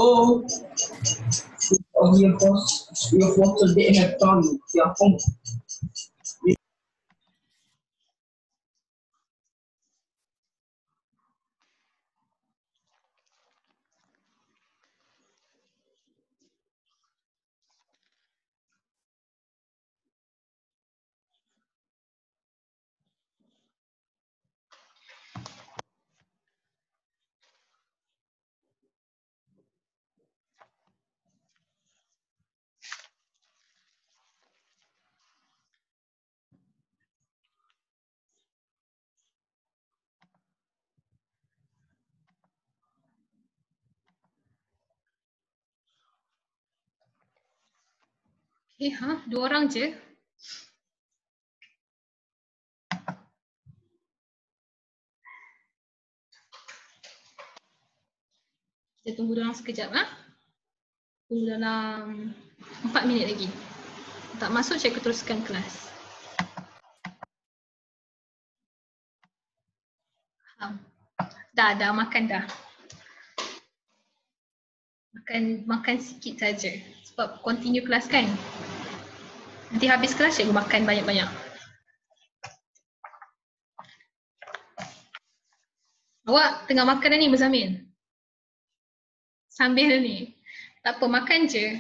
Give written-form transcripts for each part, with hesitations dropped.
Oh, your photos didn't have done your phone. Dua orang je? Kita tunggu dalam sekejap Tunggu dalam 4 minit lagi. Tak masuk, cikgu teruskan kelas. Dah makan dah. Makan sikit saja. Sebab continue kelas kan. Nanti habis kelas cikgu makan banyak-banyak. Awak tengah makan dah ni Muzammil? Sambil ni? Tak apa, makan je.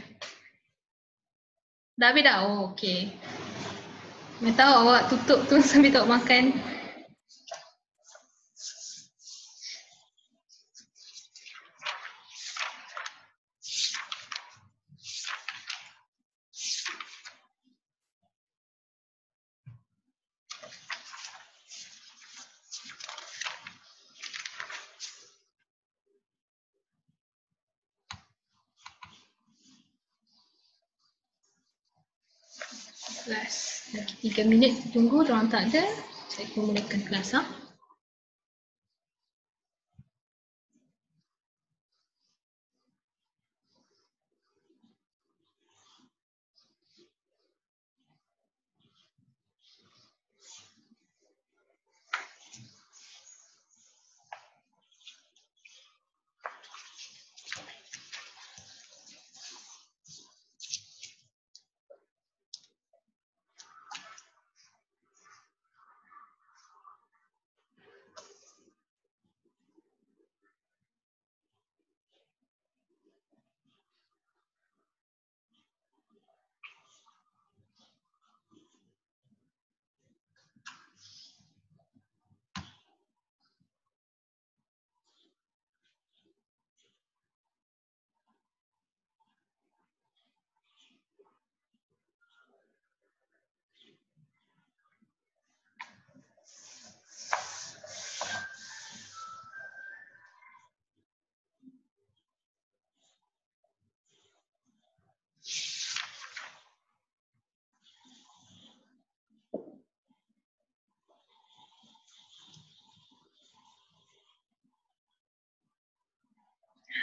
Dah habis dah? Oh, okey. Saya tahu awak tutup tu sambil tak makan. Kelas. Lagi 3 minit tunggu, orang tak ada. Saya akan mulakan kelas.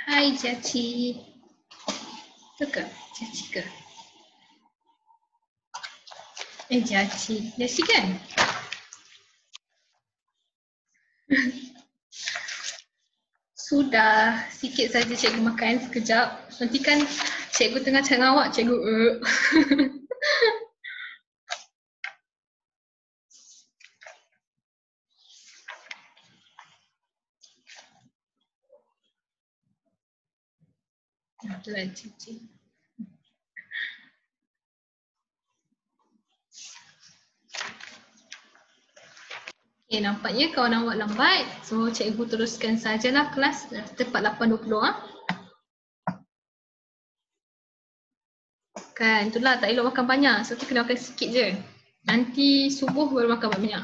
Hai Caci. Tu ke? Caci ke? Caci. Caci kan? Sudah, sikit saja cikgu makan sekejap. Nanti kan cikgu tengah cakap dengan awak, cikgu Itulah Cici. Okay, nampaknya kawan awak lambat. So cikgu teruskan sajalah kelas tepat 8.20 Kan, itulah tak elok makan banyak. So kita kena makan sikit je. Nanti subuh baru makan banyak.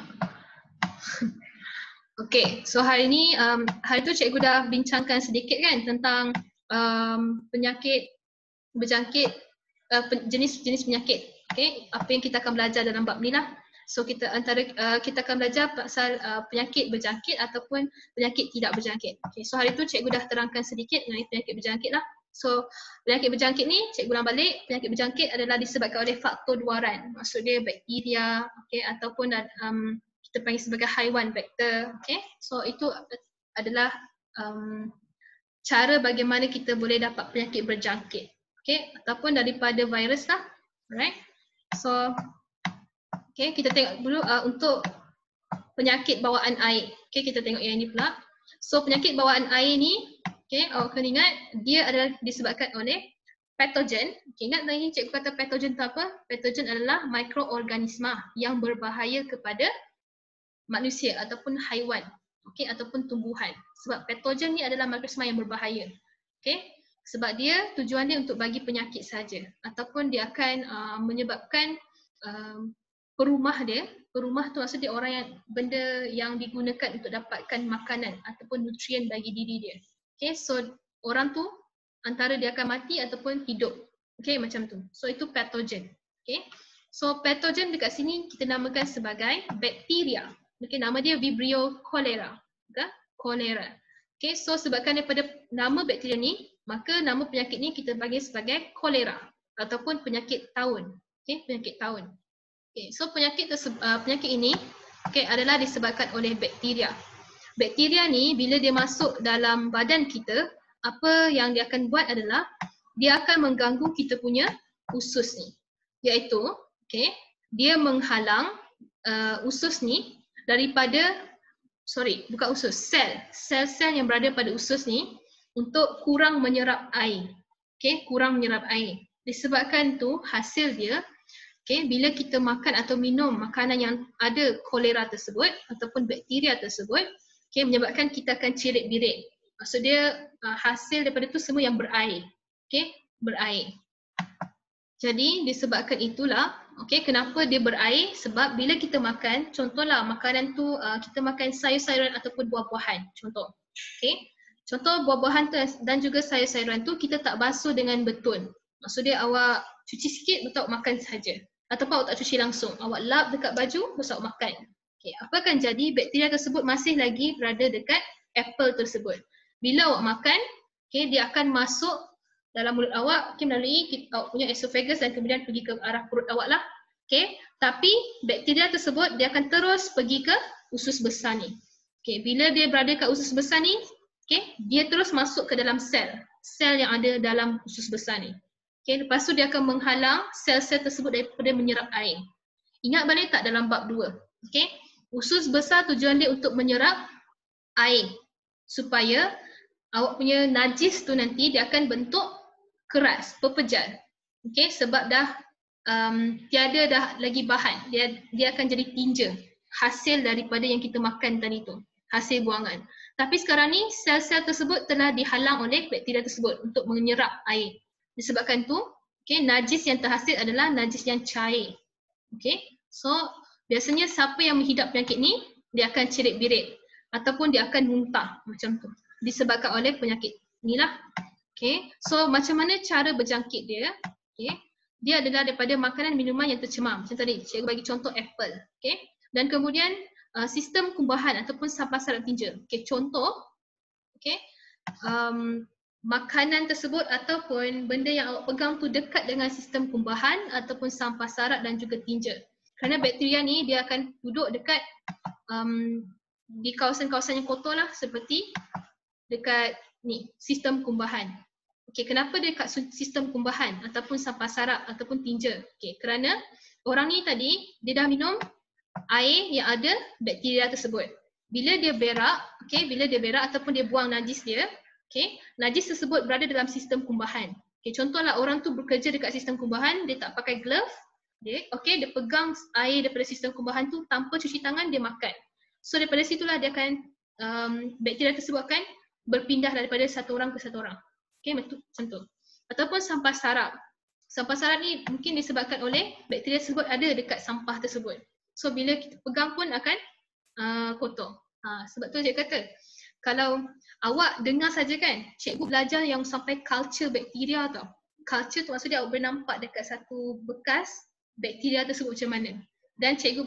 Okay, so hari ni, hari tu cikgu dah bincangkan sedikit kan tentang penyakit berjangkit, jenis-jenis penyakit. Okay, apa yang kita akan belajar dalam bab ni lah. So kita kita akan belajar pasal penyakit berjangkit ataupun penyakit tidak berjangkit. Okay, so hari tu cikgu dah terangkan sedikit mengenai penyakit berjangkit lah. So penyakit berjangkit ni, cikgu ulang balik, penyakit berjangkit adalah disebabkan oleh faktor luaran. Maksud dia bakteria, okay, ataupun kita panggil sebagai haiwan vektor. Okay, so itu adalah cara bagaimana kita boleh dapat penyakit berjangkit. Okay, ataupun daripada virus lah. Alright. So, okay, kita tengok dulu untuk penyakit bawaan air. Okay, kita tengok yang ini pula. So, penyakit bawaan air ni, okay, awak kena ingat dia adalah disebabkan oleh patogen. Okay, ingat tadi cikgu kata patogen tu apa? Patogen adalah mikroorganisma yang berbahaya kepada manusia ataupun haiwan. Okay, ataupun tumbuhan. Sebab patogen ni adalah mikroorganisma yang berbahaya. Okay, sebab dia tujuan dia untuk bagi penyakit saja ataupun dia akan menyebabkan perumah dia. Perumah tu maksud dia orang yang benda yang digunakan untuk dapatkan makanan ataupun nutrien bagi diri dia. Okay, so orang tu antara dia akan mati ataupun hidup. Okay, macam tu. So itu patogen. Okay, so patogen dekat sini kita namakan sebagai bakteria. Okay, nama dia Vibrio cholera. Okay, cholera. Okay, so sebabkan daripada nama bakteria ni, maka nama penyakit ni kita panggil sebagai kolera ataupun penyakit taun. Okay, penyakit taun. Okay, so penyakit ini okay, adalah disebabkan oleh bakteria. Bakteria ni bila dia masuk dalam badan kita, apa yang dia akan buat adalah dia akan mengganggu kita punya usus ni. Iaitu, okay, dia menghalang usus ni daripada, bukan usus, sel-sel yang berada pada usus ni untuk kurang menyerap air. Okay, kurang menyerap air. Disebabkan tu hasil dia, okay, bila kita makan atau minum makanan yang ada kolera tersebut ataupun bakteria tersebut, okay, menyebabkan kita akan cirit-birit. Maksud dia hasil daripada tu semua yang berair. Okay, berair. Jadi disebabkan itulah, okay, kenapa dia berair? Sebab bila kita makan, contohlah makanan tu kita makan sayur-sayuran ataupun buah-buahan, contoh. Okay, contoh buah-buahan tu dan juga sayur-sayuran tu kita tak basuh dengan betul. Maksud dia awak cuci sikit, betul awak makan sahaja. Ataupun awak tak cuci langsung, awak lap dekat baju, terus awak makan. Okay, apa akan jadi? Bakteria tersebut masih lagi berada dekat apple tersebut. Bila awak makan, okay, dia akan masuk dalam mulut awak, okay, melalui awak punya esophagus dan kemudian pergi ke arah perut awak lah. Okay, tapi bakteria tersebut dia akan terus pergi ke usus besar ni. Okay, bila dia berada kat usus besar ni, okay, dia terus masuk ke dalam sel yang ada dalam usus besar ni. Okay, lepas tu dia akan menghalang sel-sel tersebut daripada menyerap air. Ingat balik tak dalam bab 2? Okay, usus besar tujuan dia untuk menyerap air supaya awak punya najis tu nanti dia akan bentuk keras, pepejal. Okay, sebab dah tiada dah lagi bahan. Dia akan jadi tinja. Hasil daripada yang kita makan tadi tu. Hasil buangan. Tapi sekarang ni sel-sel tersebut telah dihalang oleh bakteria tersebut untuk menyerap air. Disebabkan tu, okay, najis yang terhasil adalah najis yang cair. Okay, so biasanya siapa yang menghidap penyakit ni, dia akan cirit-birit ataupun dia akan muntah macam tu. Disebabkan oleh penyakit inilah. Okay, so macam mana cara berjangkit dia? Okay, dia adalah daripada makanan minuman yang tercemar. Macam tadi, cikgu bagi contoh apple. Okay, dan kemudian sistem kumbahan ataupun sampah sarap tinja. Okay, contoh, okay, makanan tersebut ataupun benda yang awak pegang tu dekat dengan sistem kumbahan ataupun sampah sarap dan juga tinja. Kerana bakteria ni dia akan duduk dekat di kawasan-kawasan yang kotor lah, seperti dekat ni, sistem kumbahan. Okey, kenapa dia kat sistem kumbahan ataupun sampah sarap ataupun tinja? Okey, kerana orang ni tadi dia dah minum air yang ada bakteria tersebut. Bila dia berak, okey, bila dia berak ataupun dia buang najis dia, okey, najis tersebut berada dalam sistem kumbahan. Okey, contohlah orang tu bekerja dekat sistem kumbahan, dia tak pakai glove, dia pegang air daripada sistem kumbahan tu tanpa cuci tangan, dia makan. So daripada situlah dia akan bakteria tersebut akan berpindah daripada satu orang ke satu orang. Okey, macam tu. Ataupun sampah sarap. Sampah sarap ni mungkin disebabkan oleh bakteria tersebut ada dekat sampah tersebut. So bila kita pegang pun akan kotor. Sebab tu cikgu kata, kalau awak dengar saja kan, cikgu belajar yang sampai culture bakteria tau. Culture tu maksudnya awak boleh nampak dekat satu bekas bakteria tersebut macam mana. Dan cikgu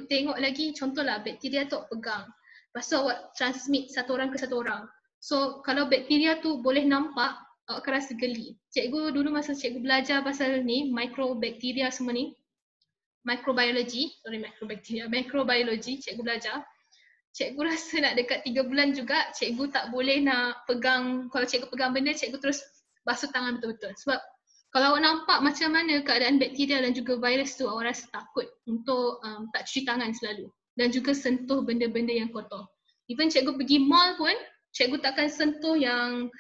tengok lagi, contohlah bakteria tu awak pegang. Lepas tu awak transmit satu orang ke satu orang. So kalau bakteria tu boleh nampak, awak akan rasa geli. Cikgu dulu masa cikgu belajar pasal ni, microbacteria semua ni, microbiology, cikgu belajar. cikgu rasa nak dekat 3 bulan juga, cikgu tak boleh nak pegang, kalau cikgu pegang benda, cikgu terus basuh tangan betul-betul. Sebab kalau awak nampak macam mana keadaan bakteria dan juga virus tu, awak rasa takut untuk tak cuci tangan selalu. Dan juga sentuh benda-benda yang kotor. Even cikgu pergi mall pun, cikgu takkan sentuh yang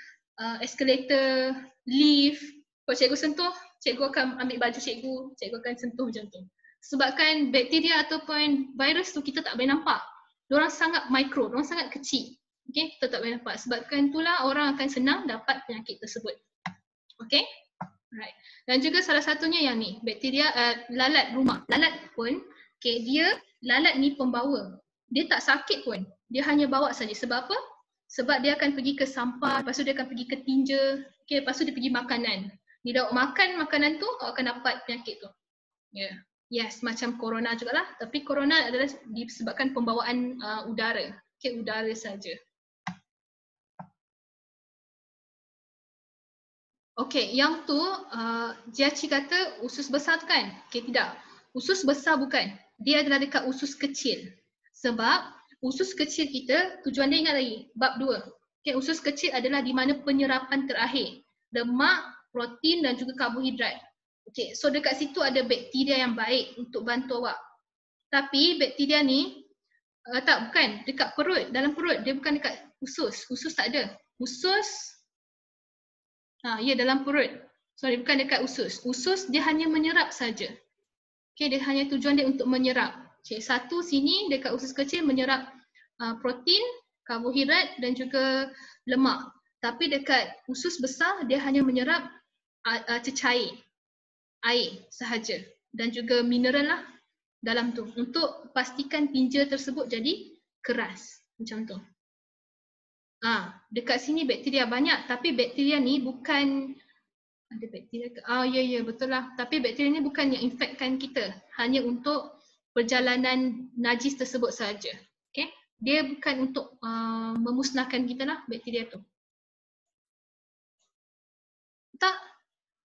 escalator, lift. Kalau cikgu sentuh, cikgu akan ambil baju cikgu akan sentuh macam tu. Sebabkan bakteria ataupun virus tu kita tak boleh nampak. Diorang sangat mikro, diorang sangat kecil. Okay, kita tak boleh nampak. Sebabkan itulah orang akan senang dapat penyakit tersebut. Okay, right. Dan juga salah satunya yang ni, bakteria lalat rumah. Lalat pun, okay, dia lalat ni pembawa. Dia tak sakit pun, dia hanya bawa saja. Sebab apa? Sebab dia akan pergi ke sampah, lepas tu dia akan pergi ke tinja, okay, lepas tu dia pergi makanan. Bila awak makan makanan tu, awak akan dapat penyakit tu. Yeah. Yes, macam corona jugalah. Tapi corona adalah disebabkan pembawaan udara. Okay, udara saja. Okay, yang tu Jiachi kata usus besar tu kan? Okay, tidak. Usus besar bukan. Dia adalah dekat usus kecil. Sebab usus kecil kita, tujuan dia ingat lagi, bab 2. Okay, usus kecil adalah di mana penyerapan terakhir. Lemak, protein dan juga karbohidrat. Okay, so dekat situ ada bakteria yang baik untuk bantu awak. Tapi bakteria ni, bukan dekat perut, dalam perut. Dia bukan dekat usus. Usus tak ada. Usus, ya dalam perut. Sorry, bukan dekat usus. Usus dia hanya menyerap saja. Okay, dia hanya tujuan dia untuk menyerap. Okay, satu sini dekat usus kecil menyerap protein, karbohidrat dan juga lemak. Tapi dekat usus besar dia hanya menyerap cecair, air sahaja dan juga mineral lah dalam tu untuk pastikan tinja tersebut jadi keras macam tu. Dekat sini bakteria banyak tapi bakteria ni bukan ada bakteria ke? Ya betul lah. Tapi bakteria ni bukan yang infectkan kita, hanya untuk perjalanan najis tersebut saja. Okay? Dia bukan untuk memusnahkan kita lah bakteria tu.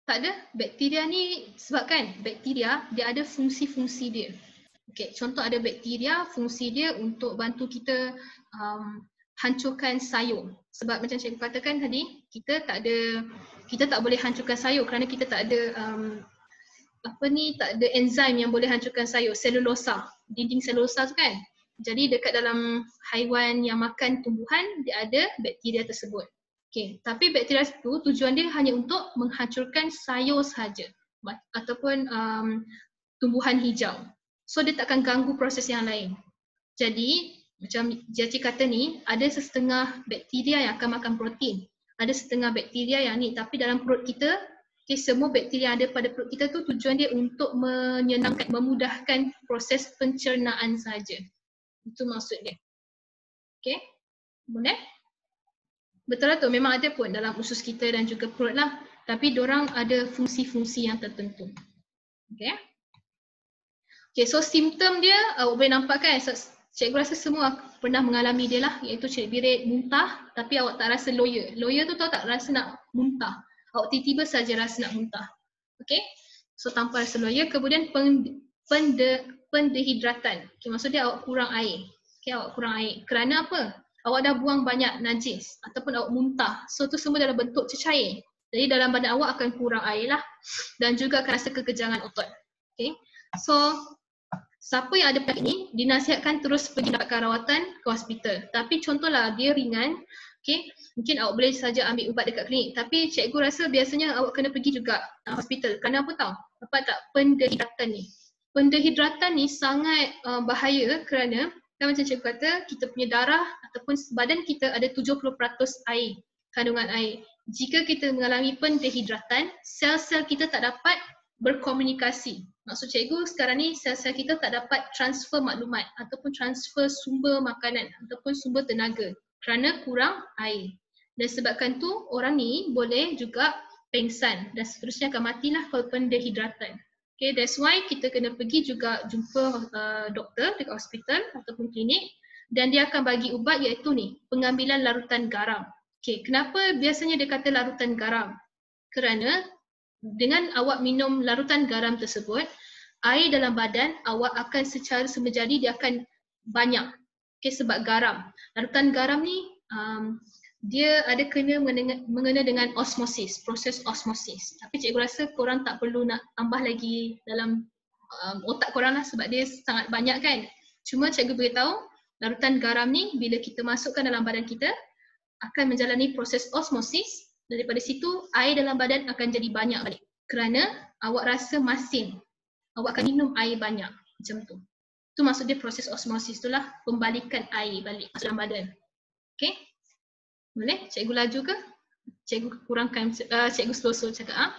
Tak ada. Bakteria ni sebabkan bakteria dia ada fungsi-fungsi dia. Okay, contoh ada bakteria, fungsi dia untuk bantu kita hancurkan sayur. Sebab macam cikgu katakan tadi, kita tak boleh hancurkan sayur kerana kita tak ada tak ada enzim yang boleh hancurkan sayur, selulosa, dinding selulosa tu kan. Jadi dekat dalam haiwan yang makan tumbuhan, dia ada bakteria tersebut. Okay, tapi bakteria itu tujuan dia hanya untuk menghancurkan sayur sahaja ataupun tumbuhan hijau. So dia takkan ganggu proses yang lain. Jadi macam Jiachi kata ni, ada setengah bakteria yang akan makan protein. Ada setengah bakteria yang ni, tapi dalam perut kita, okay, semua bakteria yang ada pada perut kita tu tujuan dia untuk menyenangkan, memudahkan proses pencernaan saja. Itu maksud dia. Okay, boleh? Betul lah tu, memang ada pun dalam usus kita dan juga perut lah. Tapi diorang ada fungsi-fungsi yang tertentu. Okay. Okay, so simptom dia awak boleh nampak kan? Cikgu rasa semua pernah mengalami dia lah, iaitu cebirit, muntah, tapi awak tak rasa loya. Loya tu tahu tak, rasa nak muntah. Awak tiba-tiba saja rasa nak muntah. Okay, so tanpa rasa loya. Kemudian pendehidratan. Okay, maksud dia awak kurang air. Okay, awak kurang air. Kerana apa? Awak dah buang banyak najis ataupun awak muntah. So tu semua dalam bentuk cecair. Jadi dalam badan awak akan kurang air lah. Dan juga akan rasa kekejangan otot. Okay, so siapa yang ada penyakit ni dinasihatkan terus pergi dapatkan rawatan ke hospital. Tapi contohlah dia ringan, okay, mungkin awak boleh saja ambil ubat dekat klinik. Tapi cikgu rasa biasanya awak kena pergi juga hospital. Kerana apa tahu? Dapat tak? Pendehidratan ni. Pendehidratan ni sangat bahaya kerana macam cikgu kata, kita punya darah ataupun badan kita ada 70% air, kandungan air. Jika kita mengalami pendehidratan, sel-sel kita tak dapat berkomunikasi. Maksud cikgu sekarang ni sel-sel kita tak dapat transfer maklumat ataupun transfer sumber makanan ataupun sumber tenaga kerana kurang air. Dan sebabkan tu orang ni boleh juga pengsan dan seterusnya akan matilah kalau pendehidratan. Okay, that's why kita kena pergi juga jumpa doktor dekat hospital ataupun klinik dan dia akan bagi ubat iaitu ni, pengambilan larutan garam. Okay, kenapa biasanya dia kata larutan garam? Kerana dengan awak minum larutan garam tersebut, air dalam badan awak akan secara semejadi dia akan banyak. Okay, sebab garam. Larutan garam ni dia ada mengena dengan osmosis, proses osmosis. Tapi cikgu rasa korang tak perlu nak tambah lagi dalam otak korang lah sebab dia sangat banyak kan. Cuma cikgu beritahu larutan garam ni bila kita masukkan dalam badan kita akan menjalani proses osmosis. Daripada situ air dalam badan akan jadi banyak balik. Kerana awak rasa masin, awak akan minum air banyak macam tu. Tu maksud dia proses osmosis tu lah, pembalikan air balik dalam badan. Okay? Boleh? Cikgu laju ke? Cikgu kurangkan, cikgu slow-slow cakap.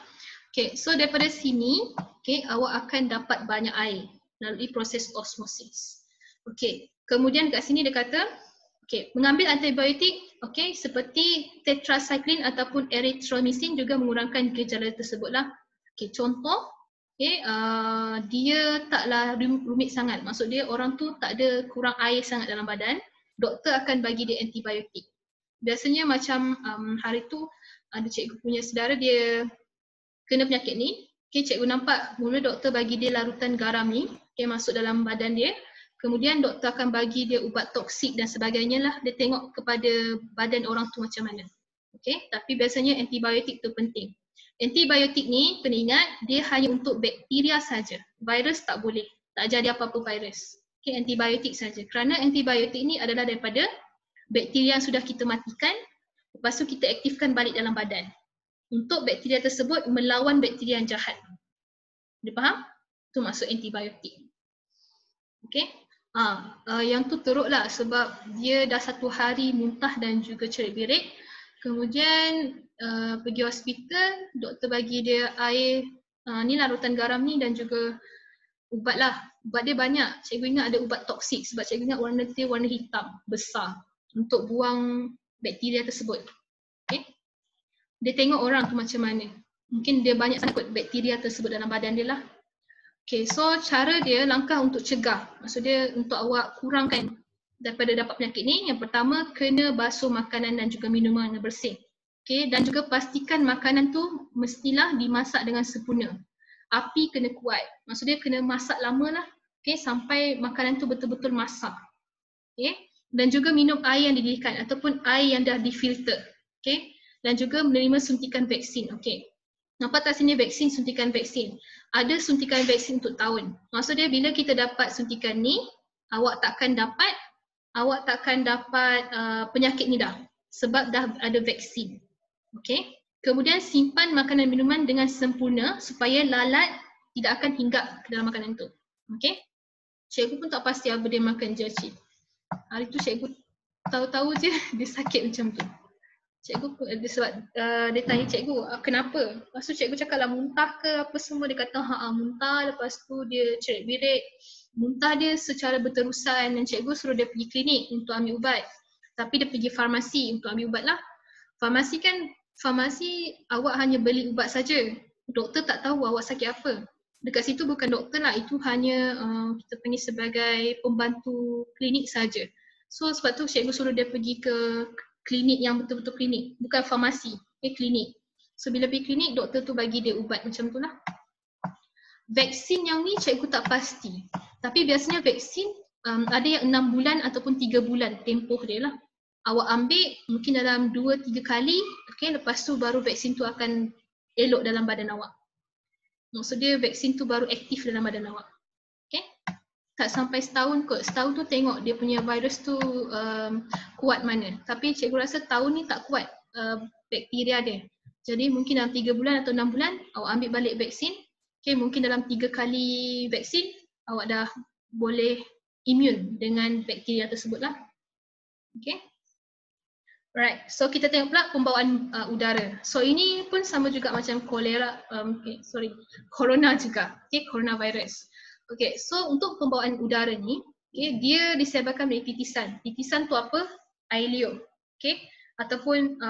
Okay, so daripada sini, okay, awak akan dapat banyak air melalui proses osmosis. Okay, kemudian kat sini dia kata, okay, mengambil antibiotik, okay, seperti tetracycline ataupun erythromycin juga mengurangkan gejala tersebutlah. Okay, contoh, okay, dia taklah rumit sangat. Maksud dia orang tu tak ada kurang air sangat dalam badan, doktor akan bagi dia antibiotik. Biasanya macam hari tu ada cikgu punya saudara dia kena penyakit ni. Okay, cikgu nampak mula doktor bagi dia larutan garam ni, okay, masuk dalam badan dia. Kemudian doktor akan bagi dia ubat toksik dan sebagainya lah. Dia tengok kepada badan orang tu macam mana. Okay, tapi biasanya antibiotik tu penting. Antibiotik ni kena ingat dia hanya untuk bakteria saja. Virus tak boleh. Tak jadi apa-apa virus. Okay, antibiotik saja. Kerana antibiotik ni adalah daripada bakteria yang sudah kita matikan, lepas tu kita aktifkan balik dalam badan untuk bakteria tersebut melawan bakteria yang jahat. Dia faham? Itu maksud antibiotik. Okay? Yang tu teruklah sebab dia dah 1 hari muntah dan juga cerit-berit. Kemudian pergi hospital, doktor bagi dia air, ni larutan garam ni dan juga ubat lah. Ubat dia banyak. Cikgu ingat ada ubat toksik sebab cikgu ingat warna dia warna hitam, besar. Untuk buang bakteria tersebut. Okay? Dia tengok orang tu macam mana. Mungkin dia banyak sangat bakteria tersebut dalam badan dia lah. Okay, so cara dia langkah untuk cegah. Maksud dia untuk awak kurangkan daripada dapat penyakit ni. Yang pertama, kena basuh makanan dan juga minuman yang bersih. Okay, dan juga pastikan makanan tu mestilah dimasak dengan sempurna. Api kena kuat. Maksud dia kena masak lama lah. Okay, sampai makanan tu betul-betul masak. Okay. Dan juga minum air yang dididihkan ataupun air yang dah difilter. Okay. Dan juga menerima suntikan vaksin. Okay. Nampak tak sini vaksin, suntikan vaksin. Ada suntikan vaksin untuk tahun. Maksud dia bila kita dapat suntikan ni, awak takkan dapat penyakit ni dah. Sebab dah ada vaksin. Okay. Kemudian simpan makanan minuman dengan sempurna supaya lalat tidak akan hinggap ke dalam makanan tu. Okay. Cikgu pun tak pasti apa dia makan je cik. Hari tu cikgu tahu-tahu je dia sakit macam tu. Cikgu sebab dia tanya cikgu kenapa? Lepas tu cikgu cakap lah muntah ke apa semua. Dia kata muntah, lepas tu dia cerit-berit. Muntah dia secara berterusan dan cikgu suruh dia pergi klinik untuk ambil ubat. Tapi dia pergi farmasi untuk ambil ubat lah. Farmasi awak hanya beli ubat saja. Doktor tak tahu awak sakit apa. Dekat situ bukan doktor lah, itu hanya kita panggil sebagai pembantu klinik saja. So sebab tu cikgu suruh dia pergi ke klinik yang betul-betul klinik, bukan farmasi, klinik. So bila pergi klinik, doktor tu bagi dia ubat macam tu lah. Vaksin yang ni cikgu tak pasti. Tapi biasanya vaksin ada yang 6 bulan ataupun 3 bulan tempoh dia lah. Awak ambil mungkin dalam 2-3 kali, okay, lepas tu baru vaksin tu akan elok dalam badan awak. Maksud dia vaksin tu baru aktif dalam badan awak. Okay? Tak sampai setahun kot. Setahun tu tengok dia punya virus tu kuat mana. Tapi cikgu rasa tahun ni tak kuat bakteria dia. Jadi mungkin dalam 3 bulan atau 6 bulan awak ambil balik vaksin. Okay, mungkin dalam 3 kali vaksin awak dah boleh imun dengan bakteria tersebut lah. Okay. Alright, so kita tengok pula pembawaan udara. So ini pun sama juga macam corona juga, okay, coronavirus. Okay, so untuk pembawaan udara ni, okay, dia disebabkan oleh titisan. Titisan tu apa? Air liur, okay, ataupun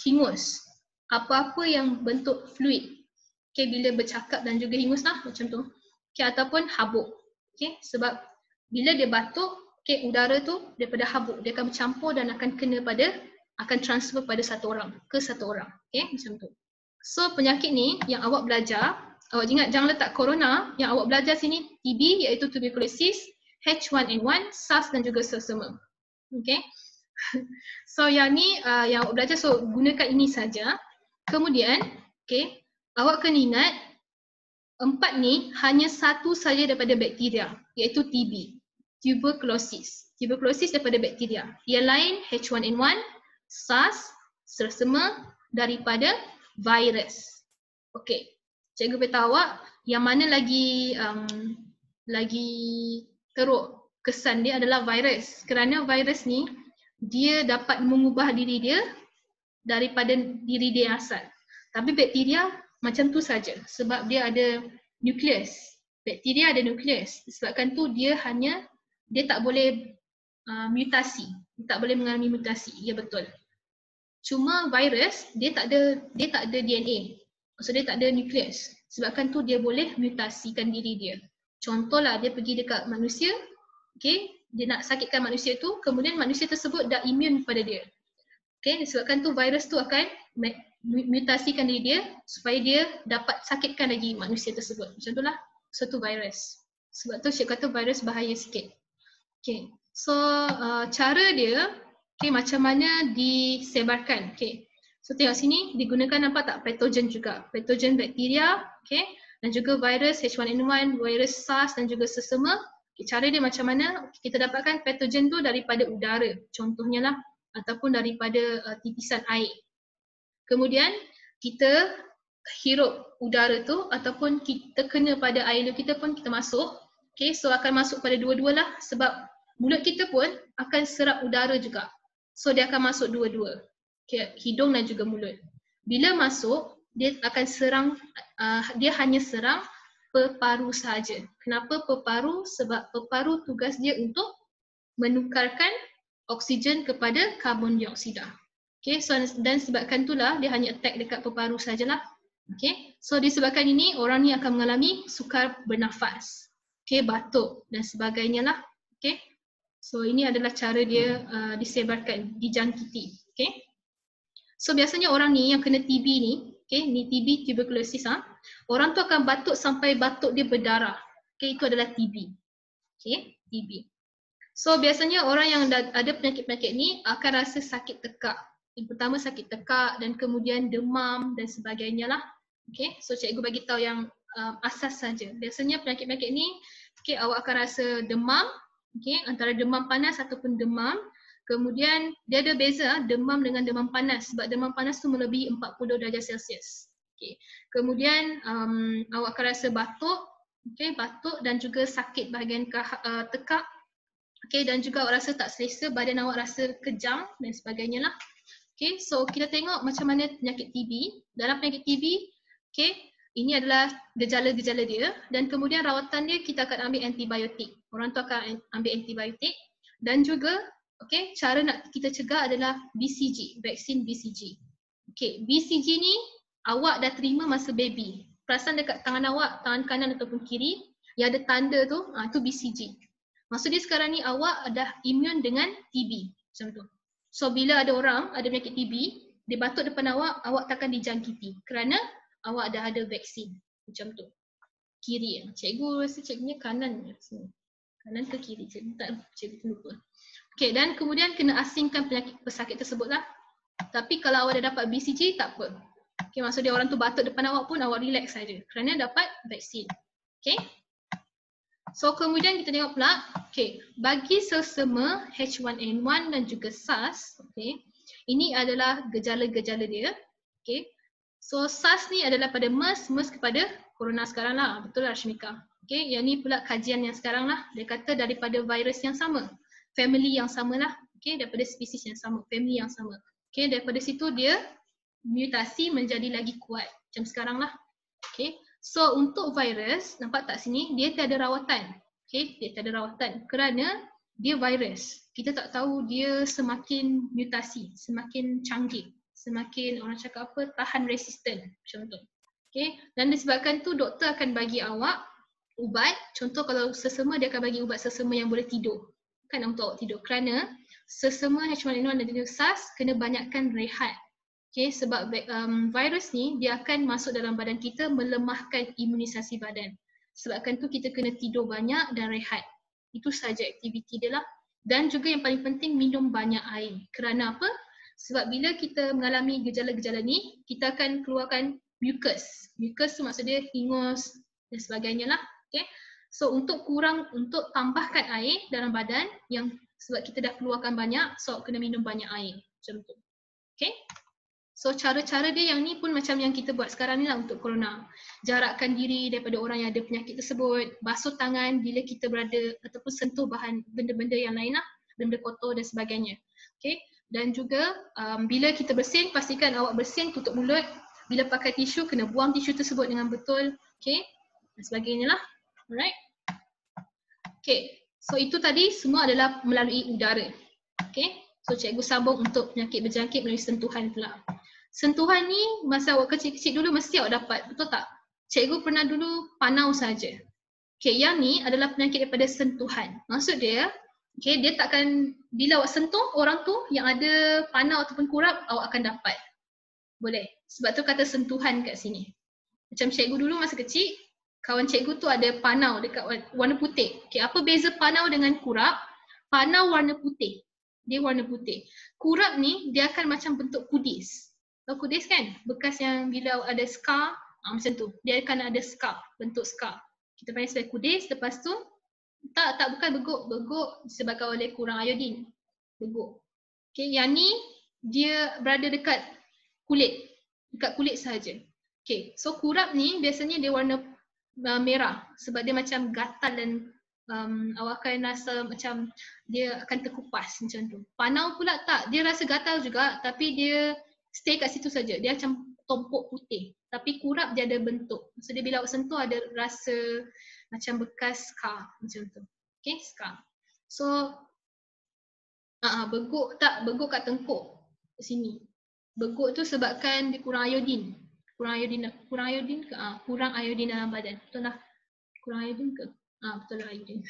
hingus. Apa-apa yang bentuk fluid, okay, bila bercakap dan juga hingus lah macam tu. Okay, ataupun habuk, okay, sebab bila dia batuk, okay, udara tu daripada habuk, dia akan bercampur dan akan transfer pada satu orang ke satu orang. Okay, macam tu. So penyakit ni yang awak belajar, awak ingat jangan letak corona, yang awak belajar sini TB iaitu tuberculosis, H1N1, SARS dan juga sersema. Okay. So yang ni yang awak belajar, so gunakan ini saja. Kemudian, okay, awak kena ingat 4 ni hanya satu saja daripada bakteria, iaitu TB, tuberculosis. Tuberculosis daripada bakteria. Yang lain H1N1, SARS, semua daripada virus. Okey. Cikgu beritahu awak yang mana lagi teruk kesan dia adalah virus. Kerana virus ni dia dapat mengubah diri dia daripada diri dia asal. Tapi bakteria macam tu saja sebab dia ada nukleus. Bakteria ada nukleus. Disebabkan tu dia tak boleh mutasi. Tak boleh mengalami mutasi. Ya betul. Cuma virus dia tak ada DNA. Maksud dia tak ada nukleus. Sebabkan tu dia boleh mutasikan diri dia. Contohlah dia pergi dekat manusia, okey, dia nak sakitkan manusia tu, kemudian manusia tersebut dah imun pada dia. Okey, disebabkan tu virus tu akan mutasikan diri dia supaya dia dapat sakitkan lagi manusia tersebut. Macam itulah satu virus. Sebab tu cikgu kata virus bahaya sikit. Okey. So cara dia macam mana disebarkan. Okey. So tengok sini digunakan nampak tak patogen juga. Patogen bakteria, okey, dan juga virus H1N1, virus SARS dan juga sesama. Okay, cara dia macam mana? Kita dapatkan patogen tu daripada udara. Contohnya lah ataupun daripada tipisan air. Kemudian kita hirup udara tu ataupun kita kena pada air kita pun kita masuk. Okay, so akan masuk pada dua-dua lah sebab mulut kita pun akan serap udara juga. So dia akan masuk dua-dua. Okay, hidung dan juga mulut. Bila masuk, dia akan dia hanya serang peparu saja. Kenapa peparu? Sebab peparu tugas dia untuk menukarkan oksigen kepada karbon dioksida. Okay, so dan sebabkan itulah dia hanya attack dekat peparu sajalah. Okay, so disebabkan ini orang ni akan mengalami sukar bernafas. Okay, batuk dan sebagainya lah. Okay, so ini adalah cara dia disebarkan, dijangkiti. Okay, so biasanya orang ni yang kena TB ni, okay, ni TB, tuberculosis, orang tu akan batuk sampai batuk dia berdarah. Okay, itu adalah TB. Okay, TB. So biasanya orang yang ada penyakit-penyakit ni akan rasa sakit tekak. Yang pertama sakit tekak dan kemudian demam dan sebagainya lah. Okay, so cikgu bagi tahu yang asas saja. Biasanya penyakit-penyakit ni, okay, awak akan rasa demam, okay, antara demam panas ataupun demam. Kemudian dia ada beza demam dengan demam panas sebab demam panas tu melebihi 40 darjah Celsius. Okay. Kemudian awak akan rasa batuk, okay, batuk dan juga sakit bahagian tekak. Okay, dan juga awak rasa tak selesa, badan awak rasa kejang dan sebagainya lah. Okay, so kita tengok macam mana penyakit TB. Dalam penyakit TB, okay, ini adalah gejala-gejala dia dan kemudian rawatan dia kita akan ambil antibiotik. Orang tu akan ambil antibiotik dan juga okay, cara nak kita cegah adalah BCG, vaksin BCG. Okay, BCG ni awak dah terima masa baby. Perasan dekat tangan awak, tangan kanan ataupun kiri yang ada tanda tu, itu BCG. Maksud dia sekarang ni awak dah imun dengan TB, macam tu. So bila ada orang ada penyakit TB, dia batuk depan awak, awak takkan dijangkiti kerana awak dah ada vaksin, macam tu. Kiri, cikgu rasa cikgunya kanan. Kanan ke kiri, cikgu lupa. Okay, dan kemudian kena asingkan penyakit pesakit tersebut lah. Tapi kalau awak dah dapat BCG, tak apa. Okay, maksud dia orang tu batuk depan awak pun awak relax saja kerana dapat vaksin. Okay. So kemudian kita tengok pula, okay, bagi selsema H1N1 dan juga SARS, okay, ini adalah gejala-gejala dia. Okay. So SARS ni adalah pada MERS kepada corona sekarang lah, betul lah Rashmika. Okay, yang ni pula kajian yang sekarang lah, dia kata daripada virus yang sama, family yang sama lah, okay, daripada spesies yang sama, family yang sama. Okay, daripada situ dia mutasi menjadi lagi kuat, macam sekarang lah. Okay. So untuk virus, nampak tak sini, dia tiada rawatan. Okay, dia tiada rawatan kerana dia virus. Kita tak tahu dia semakin mutasi, semakin canggih, semakin orang cakap apa, tahan resisten, macam tu. Okay, dan disebabkan tu doktor akan bagi awak ubat. Contoh kalau sesama, dia akan bagi ubat sesama yang boleh tidur. Kan untuk awak tidur. Kerana sesama H1N1 dan juga SARS kena banyakkan rehat. Okay, sebab virus ni dia akan masuk dalam badan kita melemahkan imunisasi badan. Sebabkan tu kita kena tidur banyak dan rehat. Itu saja aktiviti dia lah. Dan juga yang paling penting, minum banyak air. Kerana apa? Sebab bila kita mengalami gejala-gejala ni, kita akan keluarkan mucus. Mucus tu maksud dia hingus dan sebagainya lah. Okay? So untuk tambahkan air dalam badan, yang sebab kita dah keluarkan banyak, so kena minum banyak air. Macam tu. Okay? So cara-cara dia yang ni pun macam yang kita buat sekarang ni lah untuk corona. Jarakkan diri daripada orang yang ada penyakit tersebut, basuh tangan bila kita berada ataupun sentuh bahan benda-benda yang lain lah, benda kotor dan sebagainya. Okay? Dan juga bila kita bersin, pastikan awak bersin, tutup mulut. Bila pakai tisu, kena buang tisu tersebut dengan betul. Okay? Dan sebagainya lah. Alright? Okay. So itu tadi semua adalah melalui udara. Okay? So cikgu sambung untuk penyakit berjangkit melalui sentuhan pula. Sentuhan ni masa awak kecil-kecil dulu mesti awak dapat, betul tak? Cikgu pernah dulu panau saja. Okay, yang ni adalah penyakit daripada sentuhan. Maksud dia, okay, dia takkan, bila awak sentuh orang tu yang ada panau ataupun kurap, awak akan dapat. Boleh. Sebab tu kata sentuhan kat sini. Macam cikgu dulu masa kecil, kawan cikgu tu ada panau dekat warna putih. Okay, apa beza panau dengan kurap? Panau warna putih. Dia warna putih. Kurap ni dia akan macam bentuk kudis. Tahu kudis kan? Bekas yang bila ada scar, macam tu. Dia akan ada scar, bentuk scar. Kita panggil sebagai kudis. Lepas tu, tak bukan beguk. Beguk disebabkan oleh kurang iodin. Beguk. Okay, yang ni dia berada dekat kulit. Dekat kulit sahaja. Okay, so kurap ni biasanya dia warna merah. Sebab dia macam gatal dan awak akan rasa macam dia akan terkupas macam tu. Panau pula tak, dia rasa gatal juga tapi dia stay kat situ saja. Dia macam tompok putih. Tapi kurap dia ada bentuk. So dia bila awak sentuh ada rasa macam bekas scar macam tu. Okay, scar. So beguk tak, beguk kat tengkuk kat sini. Beguk tu sebabkan dia kurang iodin. Kurang iodin ke? Kurang iodin dalam badan. Betul lah. Kurang iodin ke? Betul lah iodin.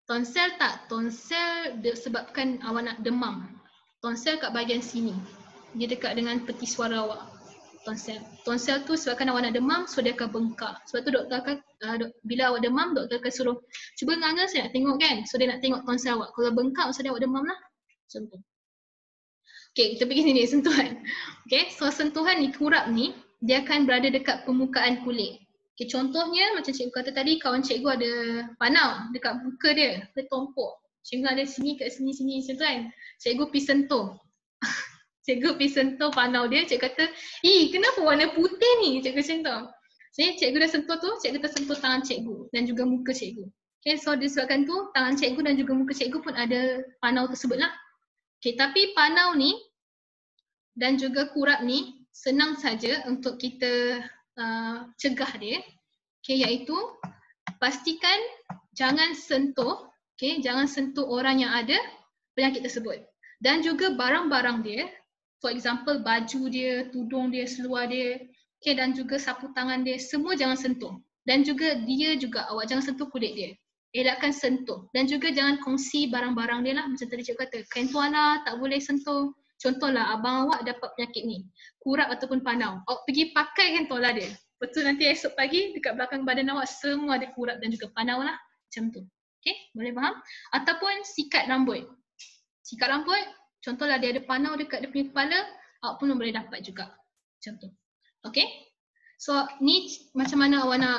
Tonsel tak? Tonsel disebabkan awak nak demam. Tonsel kat bahagian sini. Dia dekat dengan peti suara awak. Tonsel. Tonsel tu sebabkan awak nak demam, so dia akan bengkak. Sebab tu doktor akan, bila awak demam, doktor akan suruh, cuba nganga saya nak tengok kan. So dia nak tengok tonsel awak. Kalau bengkak, maksudnya awak demam lah. Macam tu. Okay, kita pergi sini, sentuhan. Okay, so sentuhan ni, kurap ni, dia akan berada dekat permukaan kulit. Okay, contohnya macam cikgu kata tadi, kawan cikgu ada panau dekat muka dia, dia tompok. Cikgu ada sini kat sini macam tu kan. Cikgu pergi sentuh. Cikgu pergi sentuh panau dia, cikgu kata, kenapa warna putih ni? Cikgu macam tu. Jadi cikgu dah sentuh tu, cikgu tersentuh tangan cikgu dan juga muka cikgu. Okay, so disebabkan tu, tangan cikgu dan juga muka cikgu pun ada panau tersebut lah. Okay, tapi panau ni dan juga kurap ni senang saja untuk kita cegah dia. Okay, iaitu pastikan jangan sentuh, okay, jangan sentuh orang yang ada penyakit tersebut. Dan juga barang-barang dia, for example baju dia, tudung dia, seluar dia, okay, dan juga sapu tangan dia, semua jangan sentuh. Dan juga dia juga, awak jangan sentuh kulit dia. Elakkan sentuh. Dan juga jangan kongsi barang-barang dia lah. Macam tadi cikgu kata, kain tuala tak boleh sentuh. Contohlah, abang awak dapat penyakit ni, kurap ataupun panau. Awak pergi pakai kain tuala dia. Betul nanti esok pagi, dekat belakang badan awak semua ada kurap dan juga panau lah. Macam tu. Okay, boleh faham? Ataupun sikat rambut. Sikat rambut, contohlah dia ada panau dekat dia punya kepala, awak pun boleh dapat juga. Macam tu. Okay? So, ni macam mana awak nak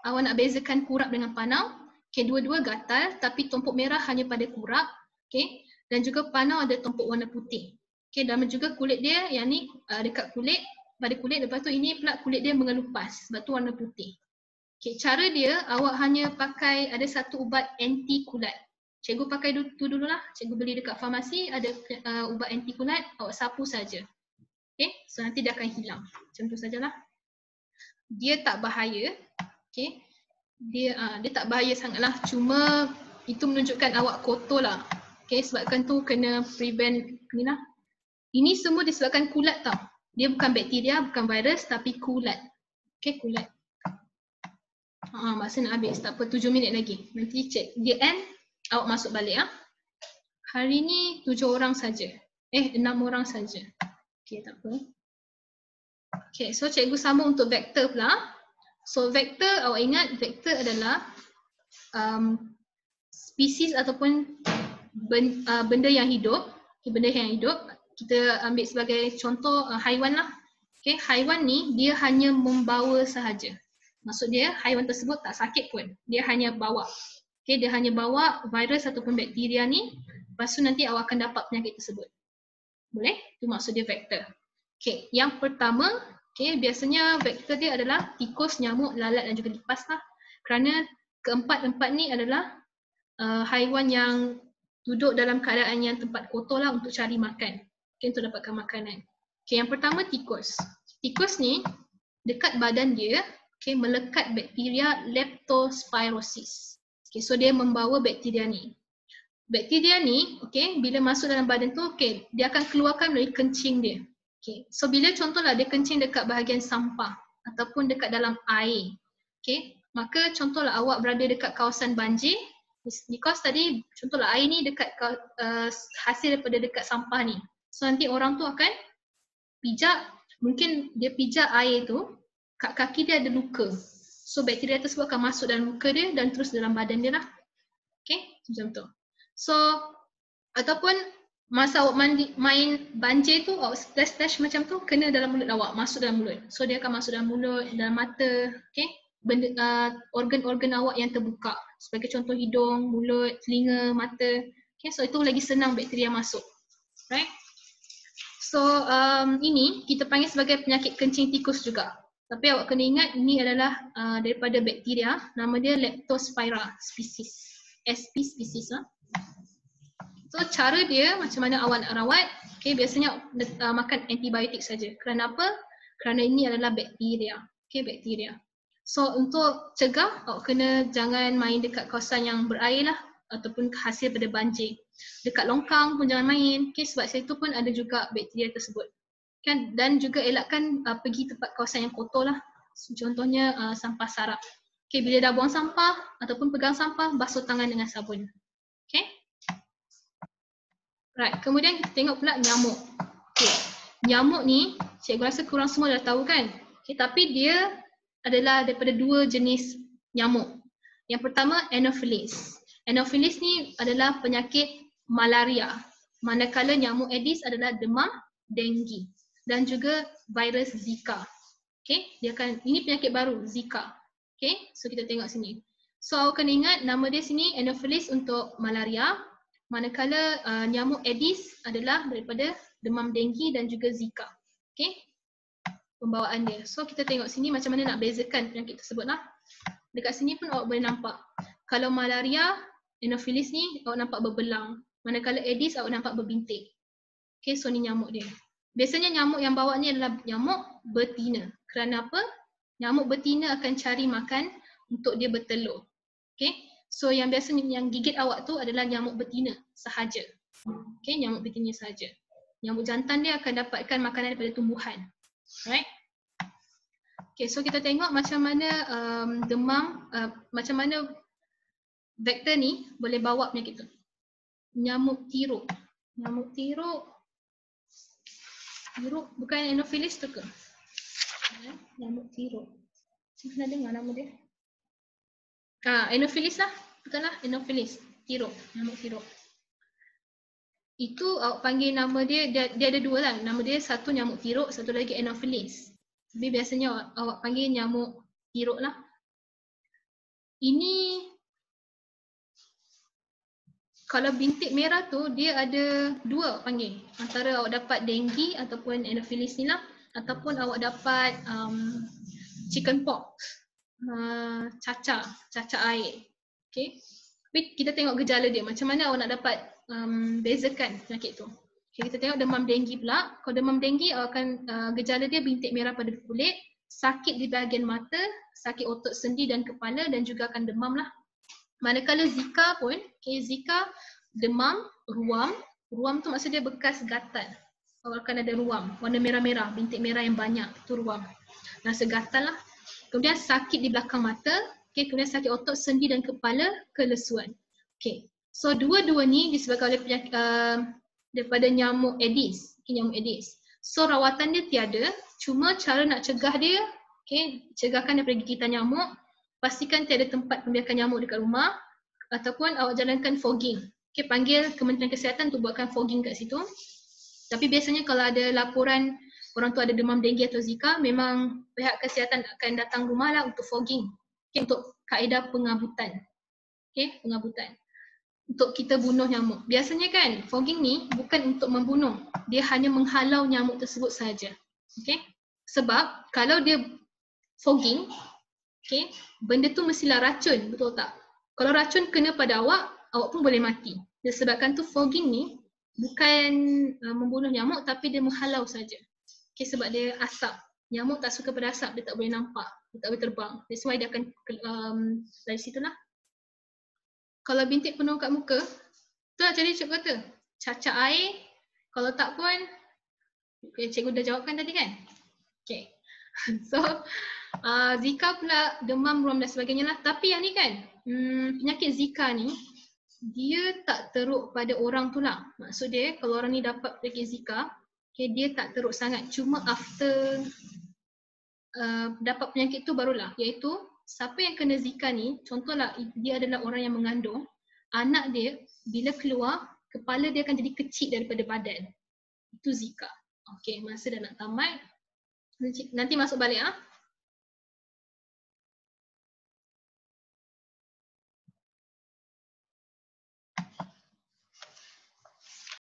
awak nak bezakan kurap dengan panau. Okay, dua-dua gatal tapi tompok merah hanya pada kurap. Okay, dan juga panau ada tompok warna putih. Okay, dan juga kulit dia yang ni dekat kulit, pada kulit, lepas tu ini pula kulit dia mengelupas sebab tu warna putih. Okay, cara dia awak hanya pakai, ada satu ubat anti kulat. Cikgu pakai tu dululah, cikgu beli dekat farmasi, ada ubat anti kulat, awak sapu saja. Okay, so nanti dia akan hilang. Macam tu sajalah. Dia tak bahaya. Okay, dia tak bahaya sangatlah, cuma itu menunjukkan awak kotor lah. Okay, sebabkan tu kena prevent ni lah. Ini semua disebabkan kulat tau. Dia bukan bakteria, bukan virus, tapi kulat. Okay, kulat. Masa nak habis, tak apa, 7 minit lagi. Nanti cek, dia end, awak masuk balik. Hari ni 7 orang saja. 6 orang saja. Okay, tak apa. Okay, so cikgu sambung untuk vektor pula. So vektor, awak ingat vektor adalah spesies ataupun benda yang hidup, benda yang hidup, kita ambil sebagai contoh haiwan lah. Okay, haiwan ni dia hanya membawa sahaja. Maksud dia haiwan tersebut tak sakit pun, dia hanya bawa. Okay, dia hanya bawa virus ataupun bakteria ni, lepas tu nanti awak akan dapat penyakit tersebut. Boleh? Itu maksud dia vektor. Okay, yang pertama, okay, biasanya vektor dia adalah tikus, nyamuk, lalat dan juga lipas lah. Kerana keempat-empat ni adalah haiwan yang duduk dalam keadaan yang tempat kotor lah untuk cari makan. Okay, untuk dapatkan makanan. Okay, yang pertama tikus. Tikus ni dekat badan dia, okay, melekat bakteria leptospirosis. Okay, so dia membawa bakteria ni. Bakteria ni, okay, bila masuk dalam badan tu, okay, dia akan keluarkan melalui kencing dia. Okay, so bila contohlah dia kencing dekat bahagian sampah ataupun dekat dalam air, okay, maka contohlah awak berada dekat kawasan banjir, because tadi contohlah air ni dekat hasil daripada dekat sampah ni. So nanti orang tu akan pijak, mungkin dia pijak air tu, kat kaki dia ada luka. So bakteria tersebut akan masuk dalam luka dia dan terus dalam badan dia lah. Okay, macam tu. So, ataupun masa awak main banjir tu, awak splash macam tu, kena dalam mulut awak, masuk dalam mulut. So dia akan masuk dalam mulut, dalam mata, okay? Organ-organ awak yang terbuka. Sebagai contoh hidung, mulut, telinga, mata. Okay, so itu lagi senang bakteria masuk. Right? So ini kita panggil sebagai penyakit kencing tikus juga. Tapi awak kena ingat ini adalah daripada bakteria, nama dia Leptospira species. SP species lah. So cara dia macam mana awak nak rawat, okay, biasanya makan antibiotik saja. Kerana apa? Kerana ini adalah bakteria. Okay, bakteria. So untuk cegah, awak kena jangan main dekat kawasan yang berair lah ataupun hasil pada banjir. Dekat longkang pun jangan main, okay, sebab situ pun ada juga bakteria tersebut. Kan? Dan juga elakkan pergi tempat kawasan yang kotor lah. Contohnya sampah sarap. Okay, bila dah buang sampah ataupun pegang sampah, basuh tangan dengan sabun. Okay. Right, kemudian kita tengok pula nyamuk. Okay. Nyamuk ni, cikgu rasa korang semua dah tahu kan? Okay, tapi dia adalah daripada dua jenis nyamuk. Yang pertama, Anopheles. Anopheles ni adalah penyakit malaria. Manakala nyamuk Aedes adalah demam, denggi dan juga virus Zika. Okay, ini penyakit baru, Zika. Okay, so kita tengok sini. So awak kena ingat nama dia sini Anopheles untuk malaria, manakala nyamuk Aedes adalah daripada demam denggi dan juga Zika. Okay, pembawaan dia. So kita tengok sini macam mana nak bezakan penyakit tersebut lah. Dekat sini pun awak boleh nampak. Kalau malaria, Anopheles ni awak nampak berbelang. Manakala Aedes awak nampak berbintik. Okay, so ni nyamuk dia. Biasanya nyamuk yang bawa ni adalah nyamuk betina. Kerana apa? Nyamuk betina akan cari makan untuk dia bertelur. Okay, so yang biasanya yang gigit awak tu adalah nyamuk betina sahaja. Okay, nyamuk betina sahaja. Nyamuk jantan dia akan dapatkan makanan daripada tumbuhan. Right? Okay, so kita tengok macam mana demam, macam mana vektor ni boleh bawa penyakit tu. Nyamuk tiruk. Nyamuk tiruk bukan Anopheles tu ke? Nyamuk tiruk. Saya pernah dengar nama dia. Anopheles lah. Betul lah, Anopheles. Tiruk. Nyamuk tiruk. Itu awak panggil nama dia ada dua lah. Nama dia satu nyamuk tiruk, satu lagi Anopheles. Tapi biasanya awak panggil nyamuk tiruk lah. Ini kalau bintik merah tu dia ada dua awak panggil. Antara awak dapat denggi ataupun Anopheles ni lah, ataupun awak dapat chicken pox, cacar air. Okay. Tapi kita tengok gejala dia, macam mana awak nak dapat bezakan penyakit tu. Okay, kita tengok demam denggi pula. Kalau demam denggi awak akan gejala dia bintik merah pada kulit, sakit di bahagian mata, sakit otot sendi dan kepala dan juga akan demam lah. Manakala Zika pun, okay, Zika demam, ruam tu maksud dia bekas gatal. Awak akan ada ruam, warna merah-merah, bintik merah yang banyak, itu ruam. Rasa gatal lah. Kemudian sakit di belakang mata, okay, kemudian sakit otot sendi dan kepala, kelesuan. Okay, so dua-dua ni disebabkan oleh penyakit daripada nyamuk Aedes, okay, nyamuk Aedes. So rawatan dia tiada, cuma cara nak cegah dia, okay, cegahkan daripada gigitan nyamuk. Pastikan tiada tempat pembiakan nyamuk dekat rumah. ataupun awak jalankan fogging. Okay, panggil Kementerian Kesihatan untuk buatkan fogging kat situ. Tapi biasanya kalau ada laporan orang tu ada demam denggi atau Zika, memang pihak kesihatan akan datang rumah lah untuk fogging. Okay, untuk kaedah pengabutan. Okay, pengabutan. Untuk kita bunuh nyamuk. Biasanya kan fogging ni bukan untuk membunuh. Dia hanya menghalau nyamuk tersebut saja. Okay. Sebab kalau dia fogging, okay, benda tu mestilah racun, betul tak? Kalau racun kena pada awak, awak pun boleh mati. Disebabkan tu fogging ni bukan membunuh nyamuk tapi dia menghalau saja. Okay, sebab dia asap. Nyamuk tak suka pada asap, dia tak boleh nampak, dia tak boleh terbang. That's why dia akan dari situ lah. Kalau bintik penuh kat muka, tu lah jadi cikgu kata. Cacak air, kalau tak pun, okay, cikgu dah jawabkan tadi kan? Okay. So, Zika pula, demam, ruam dan sebagainya lah. Tapi yang ni kan, penyakit Zika ni, dia tak teruk pada orang tu lah. Maksud dia, kalau orang ni dapat penyakit Zika, okay, dia tak teruk sangat. Cuma after dapat penyakit tu barulah, iaitu siapa yang kena Zika ni, contohlah dia adalah orang yang mengandung, anak dia bila keluar, kepala dia akan jadi kecil daripada badan. Itu Zika. Okay, masa dah nak tamat, nanti masuk balik